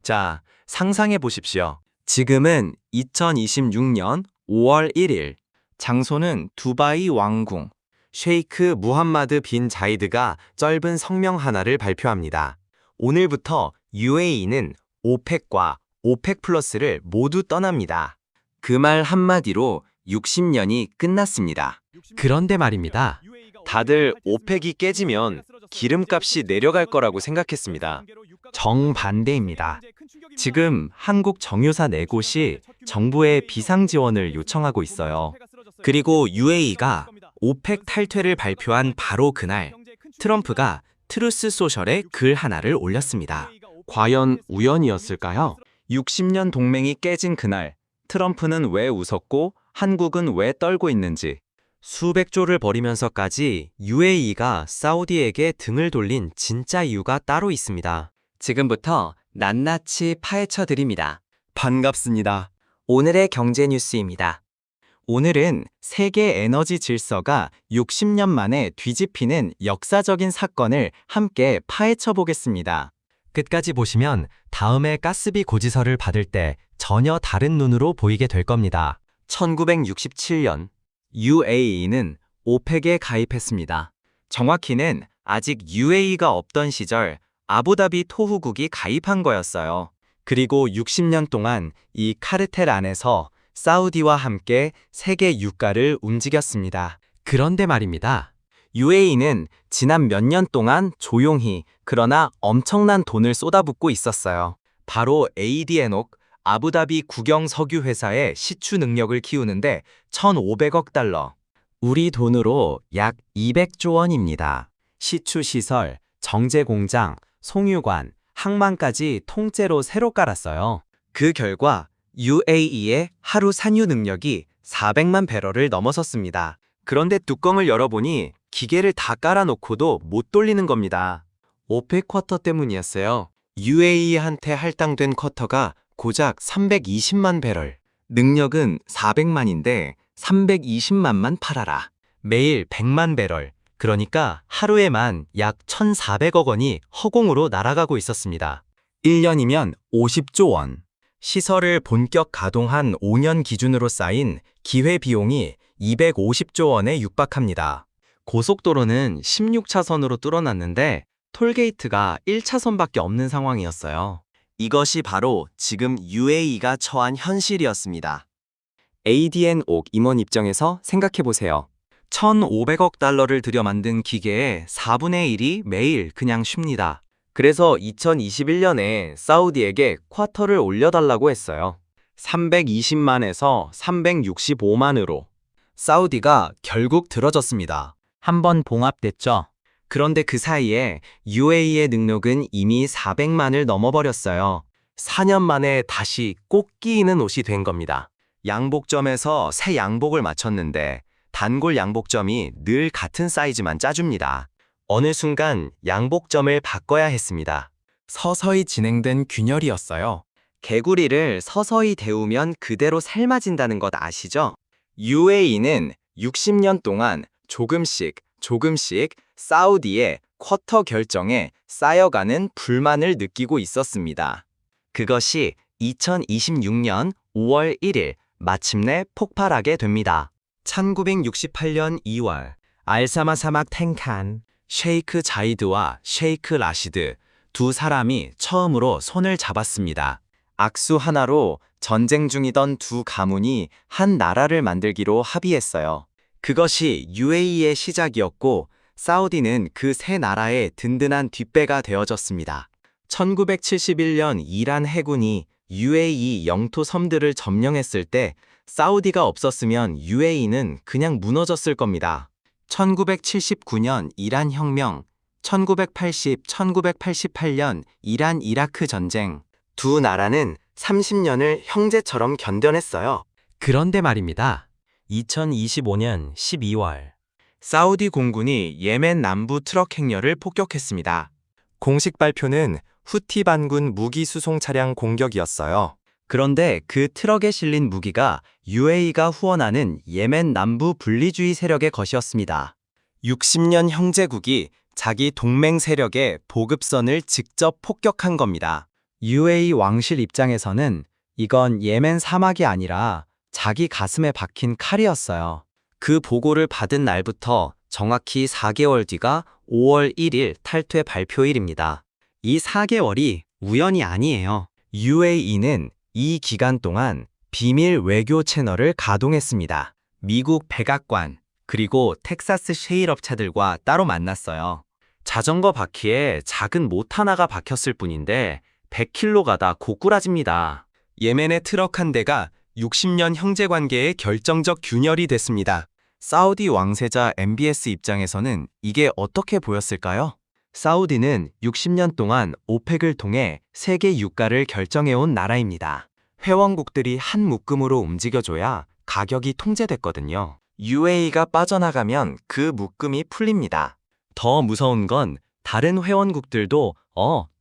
자, 상상해 보십시오. 지금은 2026년 5월 1일. 장소는 두바이 왕궁. 셰이크 무함마드 빈 자이드가 짧은 성명 하나를 발표합니다. 오늘부터 UAE는 오펙과 오펙 플러스를 모두 떠납니다. 그 말 한마디로 60년이 끝났습니다. 그런데 말입니다. 다들 오펙이 깨지면 기름값이 내려갈 거라고 생각했습니다. 정반대입니다. 지금 한국 정유사 4곳이 정부에 비상 지원을 요청하고 있어요. 그리고 UAE가 오펙 탈퇴를 발표한 바로 그날, 트럼프가 트루스 소셜에 글 하나를 올렸습니다. 과연 우연이었을까요? 60년 동맹이 깨진 그날, 트럼프는 왜 웃었고 한국은 왜 떨고 있는지, 수백 조를 벌이면서까지 UAE가 사우디에게 등을 돌린 진짜 이유가 따로 있습니다. 지금부터 낱낱이 파헤쳐 드립니다. 반갑습니다. 오늘의 경제 뉴스입니다. 오늘은 세계 에너지 질서가 60년 만에 뒤집히는 역사적인 사건을 함께 파헤쳐 보겠습니다. 끝까지 보시면 다음에 가스비 고지서를 받을 때 전혀 다른 눈으로 보이게 될 겁니다. 1967년 UAE는 오펙에 가입했습니다. 정확히는 아직 UAE가 없던 시절 아부다비 토후국이 가입한 거였어요. 그리고 60년 동안 이 카르텔 안에서 사우디와 함께 세계 유가를 움직였습니다. 그런데 말입니다. UAE는 지난 몇 년 동안 조용히 그러나 엄청난 돈을 쏟아붓고 있었어요. 바로 ADN옥 아부다비 국영 석유 회사의 시추 능력을 키우는데 1,500억 달러. 우리 돈으로 약 200조 원입니다. 시추 시설, 정제 공장, 송유관, 항만까지 통째로 새로 깔았어요. 그 결과 UAE의 하루 산유 능력이 400만 배럴을 넘어섰습니다. 그런데 뚜껑을 열어보니 기계를 다 깔아놓고도 못 돌리는 겁니다. 오펙 쿼터 때문이었어요. UAE한테 할당된 쿼터가 고작 320만 배럴. 능력은 400만인데 320만만 팔아라. 매일 100만 배럴. 그러니까 하루에만 약 1,400억 원이 허공으로 날아가고 있었습니다. 1년이면 50조 원. 시설을 본격 가동한 5년 기준으로 쌓인 기회비용이 250조 원에 육박합니다. 고속도로는 16차선으로 뚫어놨는데 톨게이트가 1차선밖에 없는 상황이었어요. 이것이 바로 지금 UAE가 처한 현실이었습니다. ADN옥 임원 입장에서 생각해보세요. 1,500억 달러를 들여 만든 기계의 4분의 1이 매일 그냥 쉽니다. 그래서 2021년에 사우디에게 쿼터를 올려달라고 했어요. 320만에서 365만으로. 사우디가 결국 들어졌습니다. 한번 봉합됐죠. 그런데 그 사이에 UAE의 능력은 이미 400만을 넘어버렸어요. 4년 만에 다시 꼭 끼이는 옷이 된 겁니다. 양복점에서 새 양복을 맞췄는데 단골 양복점이 늘 같은 사이즈만 짜줍니다. 어느 순간 양복점을 바꿔야 했습니다. 서서히 진행된 균열이었어요. 개구리를 서서히 데우면 그대로 삶아진다는 것 아시죠? UAE는 60년 동안 조금씩 사우디의 쿼터 결정에 쌓여가는 불만을 느끼고 있었습니다. 그것이 2026년 5월 1일 마침내 폭발하게 됩니다. 1968년 2월 알사마 사막 탱칸, 셰이크 자이드와 셰이크 라시드 두 사람이 처음으로 손을 잡았습니다. 악수 하나로 전쟁 중이던 두 가문이 한 나라를 만들기로 합의했어요. 그것이 UAE의 시작이었고 사우디는 그 세 나라의 든든한 뒷배가 되어졌습니다. 1971년 이란 해군이 UAE 영토 섬들을 점령했을 때 사우디가 없었으면 UAE는 그냥 무너졌을 겁니다. 1979년 이란 혁명, 1988년 이란 이라크 전쟁. 두 나라는 30년을 형제처럼 견뎌냈어요. 그런데 말입니다. 2025년 12월 사우디 공군이 예멘 남부 트럭 행렬을 폭격했습니다. 공식 발표는 후티 반군 무기 수송 차량 공격이었어요. 그런데 그 트럭에 실린 무기가 UAE가 후원하는 예멘 남부 분리주의 세력의 것이었습니다. 60년 형제국이 자기 동맹 세력의 보급선을 직접 폭격한 겁니다. UAE 왕실 입장에서는 이건 예멘 사막이 아니라 자기 가슴에 박힌 칼이었어요. 그 보고를 받은 날부터 정확히 4개월 뒤가 5월 1일 탈퇴 발표일입니다. 이 4개월이 우연이 아니에요. UAE는 이 기간 동안 비밀 외교 채널을 가동했습니다. 미국 백악관, 그리고 텍사스 셰일 업체들과 따로 만났어요. 자전거 바퀴에 작은 못 하나가 박혔을 뿐인데 100km 가다 고꾸라집니다. 예멘의 트럭 한 대가 60년 형제관계의 결정적 균열이 됐습니다. 사우디 왕세자 MBS 입장에서는 이게 어떻게 보였을까요? 사우디는 60년 동안 오펙을 통해 세계 유가를 결정해온 나라입니다. 회원국들이 한 묶음으로 움직여줘야 가격이 통제됐거든요. UAE가 빠져나가면 그 묶음이 풀립니다. 더 무서운 건 다른 회원국들도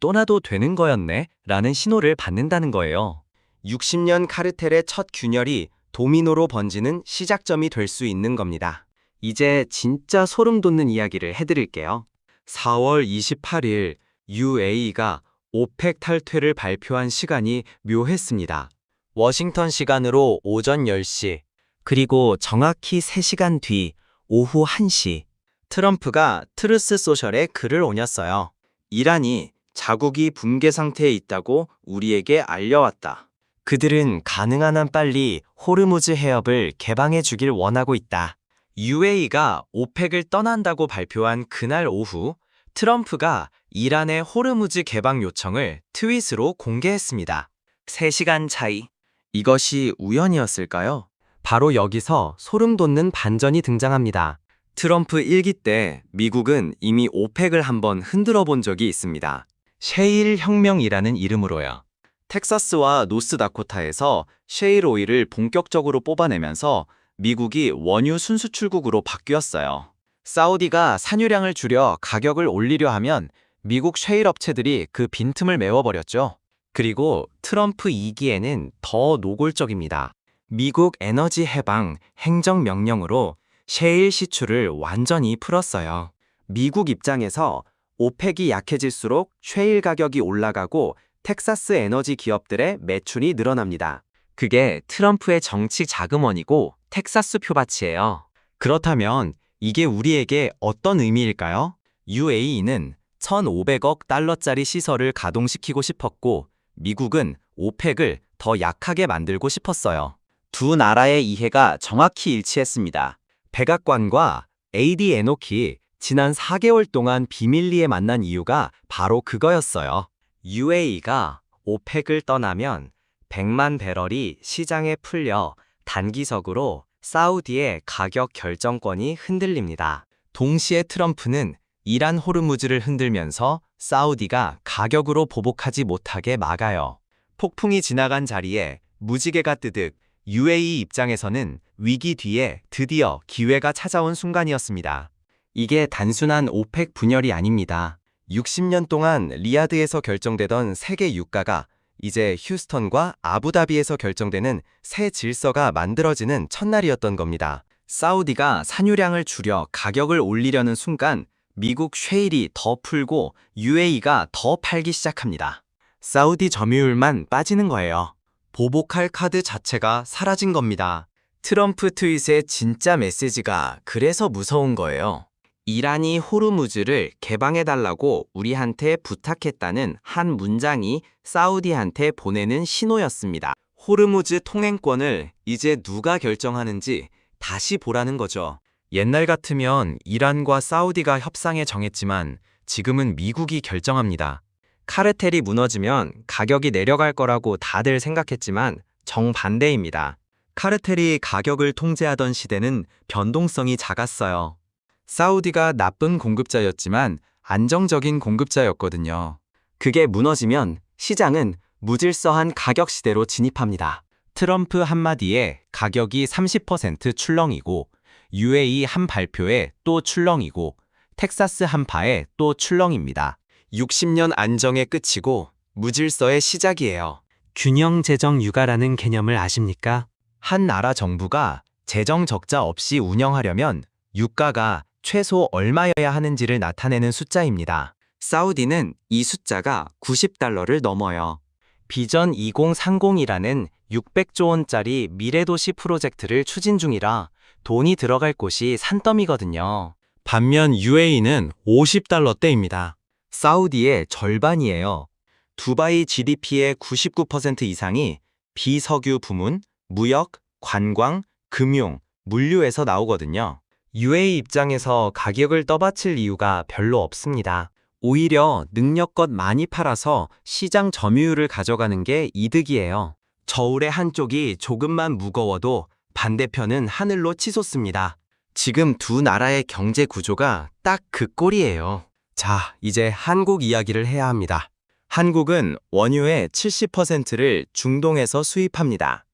또 나도 되는 거였네 라는 신호를 받는다는 거예요. 60년 카르텔의 첫 균열이 도미노로 번지는 시작점이 될 수 있는 겁니다. 이제 진짜 소름 돋는 이야기를 해드릴게요. 4월 28일 UAE가 오펙 탈퇴를 발표한 시간이 묘했습니다. 워싱턴 시간으로 오전 10시, 그리고 정확히 3시간 뒤 오후 1시, 트럼프가 트루스 소셜에 글을 올렸어요. 이란이 자국이 붕괴 상태에 있다고 우리에게 알려왔다. 그들은 가능한 한 빨리 호르무즈 해협을 개방해 주길 원하고 있다. UAE가 오펙을 떠난다고 발표한 그날 오후, 트럼프가 이란의 호르무즈 개방 요청을 트윗으로 공개했습니다. 3시간 차이. 이것이 우연이었을까요? 바로 여기서 소름 돋는 반전이 등장합니다. 트럼프 1기 때 미국은 이미 오펙을 한번 흔들어 본 적이 있습니다. 셰일 혁명이라는 이름으로요. 텍사스와 노스다코타에서 셰일 오일을 본격적으로 뽑아내면서 미국이 원유 순수출국으로 바뀌었어요. 사우디가 산유량을 줄여 가격을 올리려 하면 미국 셰일 업체들이 그 빈틈을 메워버렸죠. 그리고 트럼프 2기에는 더 노골적입니다. 미국 에너지 해방 행정명령으로 셰일 시추를 완전히 풀었어요. 미국 입장에서 오펙이 약해질수록 셰일 가격이 올라가고 텍사스 에너지 기업들의 매출이 늘어납니다. 그게 트럼프의 정치 자금원이고 텍사스 표밭이에요. 그렇다면 이게 우리에게 어떤 의미일까요? UAE는 1,500억 달러짜리 시설을 가동시키고 싶었고 미국은 오펙을 더 약하게 만들고 싶었어요. 두 나라의 이해가 정확히 일치했습니다. 백악관과 AD 에노키 지난 4개월 동안 비밀리에 만난 이유가 바로 그거였어요. UAE가 오펙을 떠나면 100만 배럴이 시장에 풀려 단기적으로 사우디의 가격 결정권이 흔들립니다. 동시에 트럼프는 이란 호르무즈를 흔들면서 사우디가 가격으로 보복하지 못하게 막아요. 폭풍이 지나간 자리에 무지개가 뜨듯 UAE 입장에서는 위기 뒤에 드디어 기회가 찾아온 순간이었습니다. 이게 단순한 오펙 분열이 아닙니다. 60년 동안 리야드에서 결정되던 세계 유가가 이제 휴스턴과 아부다비에서 결정되는 새 질서가 만들어지는 첫날이었던 겁니다. 사우디가 산유량을 줄여 가격을 올리려는 순간 미국 셰일이 더 풀고 UAE가 더 팔기 시작합니다. 사우디 점유율만 빠지는 거예요. 보복할 카드 자체가 사라진 겁니다. 트럼프 트윗의 진짜 메시지가 그래서 무서운 거예요. 이란이 호르무즈를 개방해달라고 우리한테 부탁했다는 한 문장이 사우디한테 보내는 신호였습니다. 호르무즈 통행권을 이제 누가 결정하는지 다시 보라는 거죠. 옛날 같으면 이란과 사우디가 협상에 정했지만 지금은 미국이 결정합니다. 카르텔이 무너지면 가격이 내려갈 거라고 다들 생각했지만 정반대입니다. 카르텔이 가격을 통제하던 시대는 변동성이 작았어요. 사우디가 나쁜 공급자였지만 안정적인 공급자였거든요. 그게 무너지면 시장은 무질서한 가격 시대로 진입합니다. 트럼프 한마디에 가격이 30% 출렁이고 UAE 한 발표에 또 출렁이고 텍사스 한파에 또 출렁입니다. 60년 안정의 끝이고 무질서의 시작이에요. 균형 재정 유가라는 개념을 아십니까? 한 나라 정부가 재정 적자 없이 운영하려면 유가가 최소 얼마여야 하는지를 나타내는 숫자입니다. 사우디는 이 숫자가 $90를 넘어요. 비전 2030이라는 600조 원짜리 미래도시 프로젝트를 추진 중이라 돈이 들어갈 곳이 산더미거든요. 반면 UAE는 $50대입니다. 사우디의 절반이에요. 두바이 GDP의 99% 이상이 비석유 부문, 무역, 관광, 금융, 물류에서 나오거든요. UAE 입장에서 가격을 떠받칠 이유가 별로 없습니다. 오히려 능력껏 많이 팔아서 시장 점유율을 가져가는 게 이득이에요. 저울의 한쪽이 조금만 무거워도 반대편은 하늘로 치솟습니다. 지금 두 나라의 경제 구조가 딱 그 꼴이에요. 자, 이제 한국 이야기를 해야 합니다. 한국은 원유의 70%를 중동에서 수입합니다.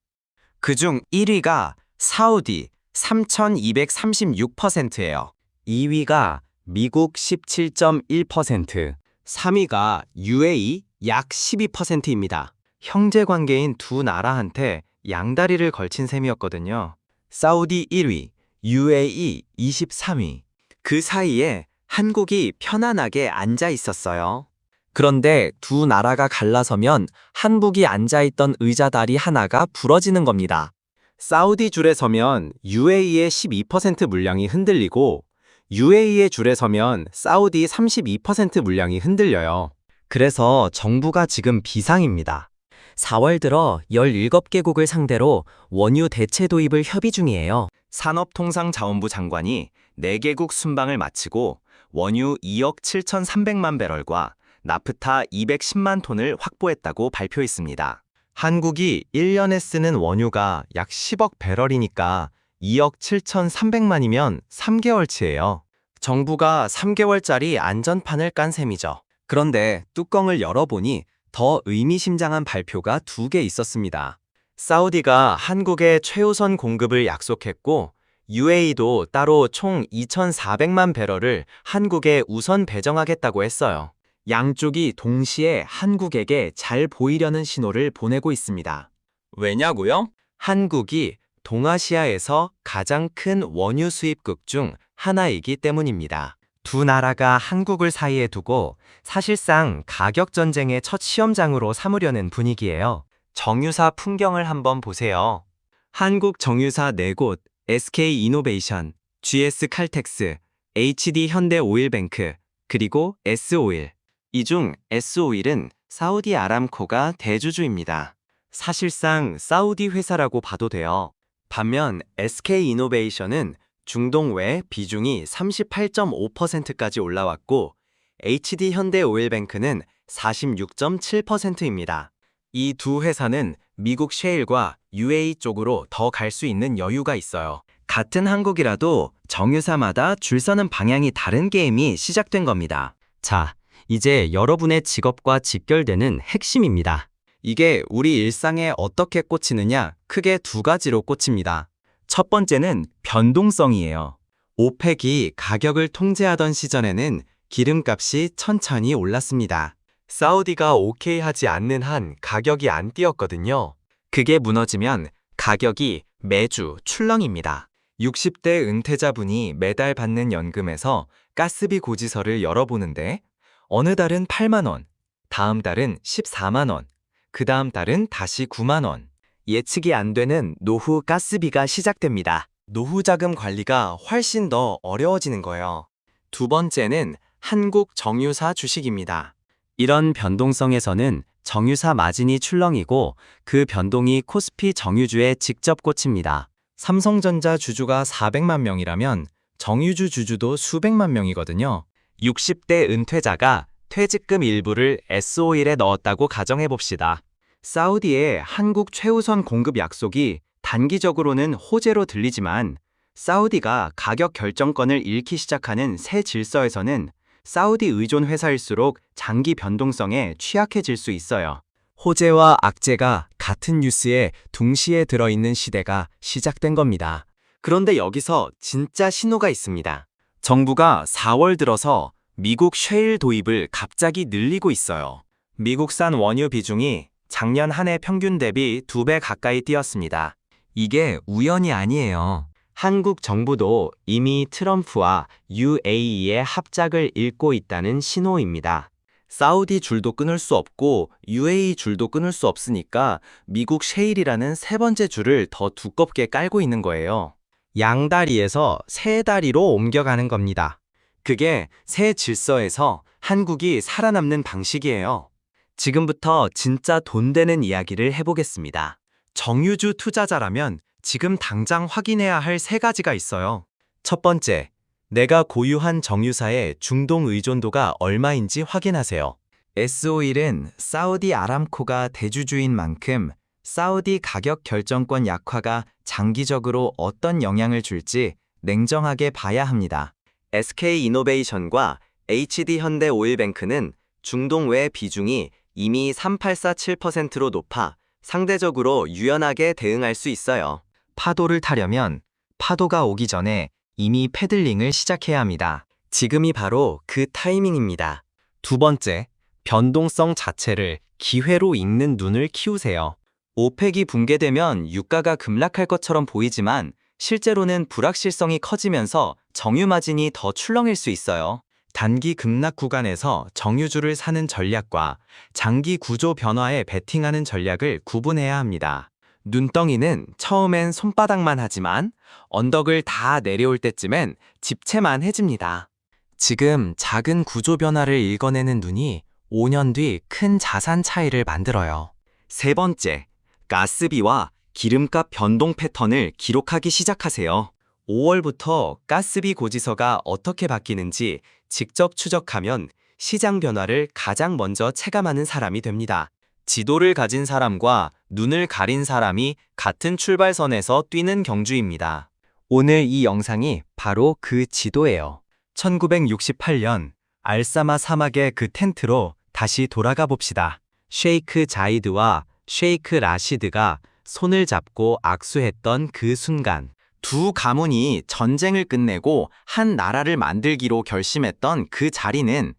그중 1위가 사우디 3,236%예요. 2위가 미국 17.1%, 3위가 UAE 약 12%입니다. 형제 관계인 두 나라한테 양다리를 걸친 셈이었거든요. 사우디 1위, UAE 23위. 그 사이에 한국이 편안하게 앉아 있었어요. 그런데 두 나라가 갈라서면 한국이 앉아있던 의자 다리 하나가 부러지는 겁니다. 사우디 줄에 서면 UAE의 12% 물량이 흔들리고 UAE의 줄에 서면 사우디 32% 물량이 흔들려요. 그래서 정부가 지금 비상입니다. 4월 들어 17개국을 상대로 원유 대체 도입을 협의 중이에요. 산업통상자원부 장관이 4개국 순방을 마치고 원유 2억 7,300만 배럴과 나프타 210만 톤을 확보했다고 발표했습니다. 한국이 1년에 쓰는 원유가 약 10억 배럴이니까 2억 7,300만이면 3개월치예요. 정부가 3개월짜리 안전판을 깐 셈이죠. 그런데 뚜껑을 열어보니 더 의미심장한 발표가 2개 있었습니다. 사우디가 한국에 최우선 공급을 약속했고 UAE도 따로 총 2,400만 배럴을 한국에 우선 배정하겠다고 했어요. 양쪽이 동시에 한국에게 잘 보이려는 신호를 보내고 있습니다. 왜냐고요? 한국이 동아시아에서 가장 큰 원유 수입국 중 하나이기 때문입니다. 두 나라가 한국을 사이에 두고 사실상 가격 전쟁의 첫 시험장으로 삼으려는 분위기예요. 정유사 풍경을 한번 보세요. 한국 정유사 4곳, SK이노베이션, GS칼텍스, HD현대오일뱅크, 그리고 S오일. 이 중 S오일은 사우디 아람코가 대주주입니다. 사실상 사우디 회사라고 봐도 돼요. 반면 SK이노베이션은 중동 외 비중이 38.5%까지 올라왔고 HD현대오일뱅크는 46.7%입니다. 이 두 회사는 미국 셰일과 UAE 쪽으로 더 갈 수 있는 여유가 있어요. 같은 한국이라도 정유사마다 줄 서는 방향이 다른 게임이 시작된 겁니다. 자, 이제 여러분의 직업과 직결되는 핵심입니다. 이게 우리 일상에 어떻게 꽂히느냐? 크게 2가지로 꽂힙니다. 첫 번째는 변동성이에요. 오펙이 가격을 통제하던 시절에는 기름값이 천천히 올랐습니다. 사우디가 오케이 하지 않는 한 가격이 안 뛰었거든요. 그게 무너지면 가격이 매주 출렁입니다. 60대 은퇴자분이 매달 받는 연금에서 가스비 고지서를 열어보는데 어느 달은 8만 원, 다음 달은 14만 원, 그 다음 달은 다시 9만 원. 예측이 안 되는 노후 가스비가 시작됩니다. 노후 자금 관리가 훨씬 더 어려워지는 거예요. 두 번째는 한국 정유사 주식입니다. 이런 변동성에서는 정유사 마진이 출렁이고 그 변동이 코스피 정유주에 직접 꽂힙니다. 삼성전자 주주가 400만 명이라면 정유주 주주도 수백만 명이거든요. 60대 은퇴자가 퇴직금 일부를 S오일에 넣었다고 가정해봅시다. 사우디의 한국 최우선 공급 약속이 단기적으로는 호재로 들리지만 사우디가 가격 결정권을 잃기 시작하는 새 질서에서는 사우디 의존 회사일수록 장기 변동성에 취약해질 수 있어요. 호재와 악재가 같은 뉴스에 동시에 들어있는 시대가 시작된 겁니다. 그런데 여기서 진짜 신호가 있습니다. 정부가 4월 들어서 미국 셰일 도입을 갑자기 늘리고 있어요. 미국산 원유 비중이 작년 한 해 평균 대비 2배 가까이 뛰었습니다. 이게 우연이 아니에요. 한국 정부도 이미 트럼프와 UAE의 합작을 읽고 있다는 신호입니다. 사우디 줄도 끊을 수 없고 UAE 줄도 끊을 수 없으니까 미국 셰일이라는 세 번째 줄을 더 두껍게 깔고 있는 거예요. 양다리에서 세 다리로 옮겨가는 겁니다. 그게 새 질서에서 한국이 살아남는 방식이에요. 지금부터 진짜 돈 되는 이야기를 해보겠습니다. 정유주 투자자라면 지금 당장 확인해야 할 세 가지가 있어요. 첫 번째, 내가 고유한 정유사의 중동 의존도가 얼마인지 확인하세요. S-오일은 사우디 아람코가 대주주인 만큼 사우디 가격 결정권 약화가 장기적으로 어떤 영향을 줄지 냉정하게 봐야 합니다. SK이노베이션과 HD현대오일뱅크는 중동 외 비중이 이미 3847%로 높아 상대적으로 유연하게 대응할 수 있어요. 파도를 타려면 파도가 오기 전에 이미 패들링을 시작해야 합니다. 지금이 바로 그 타이밍입니다. 두 번째, 변동성 자체를 기회로 읽는 눈을 키우세요. 오펙이 붕괴되면 유가가 급락할 것처럼 보이지만 실제로는 불확실성이 커지면서 정유 마진이 더 출렁일 수 있어요. 단기 급락 구간에서 정유주를 사는 전략과 장기 구조 변화에 베팅하는 전략을 구분해야 합니다. 눈덩이는 처음엔 손바닥만 하지만 언덕을 다 내려올 때쯤엔 집채만 해집니다. 지금 작은 구조 변화를 읽어내는 눈이 5년 뒤 큰 자산 차이를 만들어요. 세 번째, 가스비와 기름값 변동 패턴을 기록하기 시작하세요. 5월부터 가스비 고지서가 어떻게 바뀌는지 직접 추적하면 시장 변화를 가장 먼저 체감하는 사람이 됩니다. 지도를 가진 사람과 눈을 가린 사람이 같은 출발선에서 뛰는 경주입니다. 오늘 이 영상이 바로 그 지도예요. 1968년 알사마 사막의 그 텐트로 다시 돌아가 봅시다. 셰이크 자이드와 셰이크 라시드가 손을 잡고 악수했던 그 순간, 두 가문이 전쟁을 끝내고 한 나라를 만들기로 결심했던 그 자리는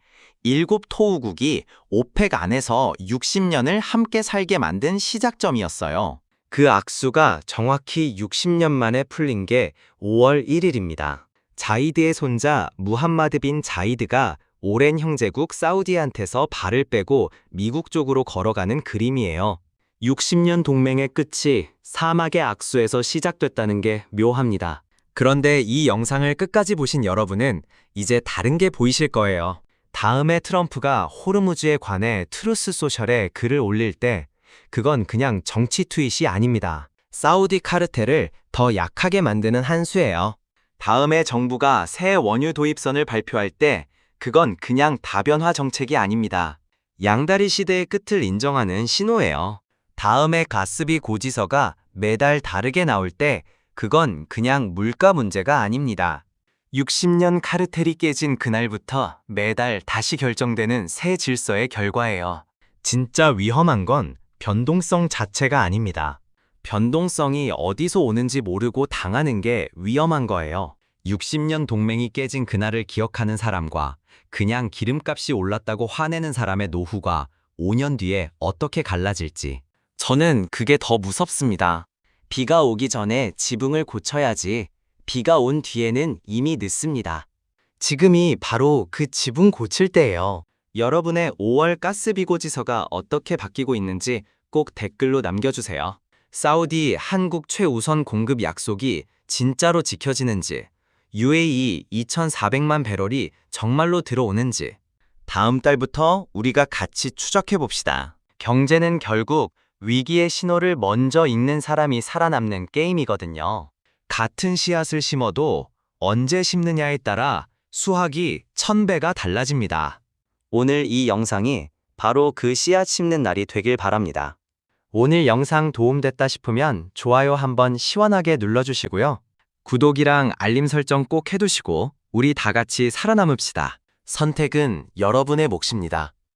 7토우국이 오펙 안에서 60년을 함께 살게 만든 시작점이었어요. 그 악수가 정확히 60년 만에 풀린 게 5월 1일입니다. 자이드의 손자 무함마드 빈 자이드가 오랜 형제국 사우디한테서 발을 빼고 미국 쪽으로 걸어가는 그림이에요. 60년 동맹의 끝이 사막의 악수에서 시작됐다는 게 묘합니다. 그런데 이 영상을 끝까지 보신 여러분은 이제 다른 게 보이실 거예요. 다음에 트럼프가 호르무즈에 관해 트루스 소셜에 글을 올릴 때 그건 그냥 정치 트윗이 아닙니다. 사우디 카르텔을 더 약하게 만드는 한 수예요. 다음에 정부가 새 원유 도입선을 발표할 때 그건 그냥 다변화 정책이 아닙니다. 양다리 시대의 끝을 인정하는 신호예요. 다음에 가스비 고지서가 매달 다르게 나올 때 그건 그냥 물가 문제가 아닙니다. 60년 카르텔이 깨진 그날부터 매달 다시 결정되는 새 질서의 결과예요. 진짜 위험한 건 변동성 자체가 아닙니다. 변동성이 어디서 오는지 모르고 당하는 게 위험한 거예요. 60년 동맹이 깨진 그날을 기억하는 사람과 그냥 기름값이 올랐다고 화내는 사람의 노후가 5년 뒤에 어떻게 갈라질지. 저는 그게 더 무섭습니다. 비가 오기 전에 지붕을 고쳐야지. 비가 온 뒤에는 이미 늦습니다. 지금이 바로 그 지붕 고칠 때예요. 여러분의 5월 가스비 고지서가 어떻게 바뀌고 있는지 꼭 댓글로 남겨주세요. 사우디 한국 최우선 공급 약속이 진짜로 지켜지는지, UAE 2,400만 배럴이 정말로 들어오는지, 다음 달부터 우리가 같이 추적해 봅시다. 경제는 결국 위기의 신호를 먼저 읽는 사람이 살아남는 게임이거든요. 같은 씨앗을 심어도 언제 심느냐에 따라 수확이 1000배가 달라집니다. 오늘 이 영상이 바로 그 씨앗 심는 날이 되길 바랍니다. 오늘 영상 도움됐다 싶으면 좋아요 한번 시원하게 눌러주시고요. 구독이랑 알림 설정 꼭 해두시고 우리 다 같이 살아남읍시다. 선택은 여러분의 몫입니다.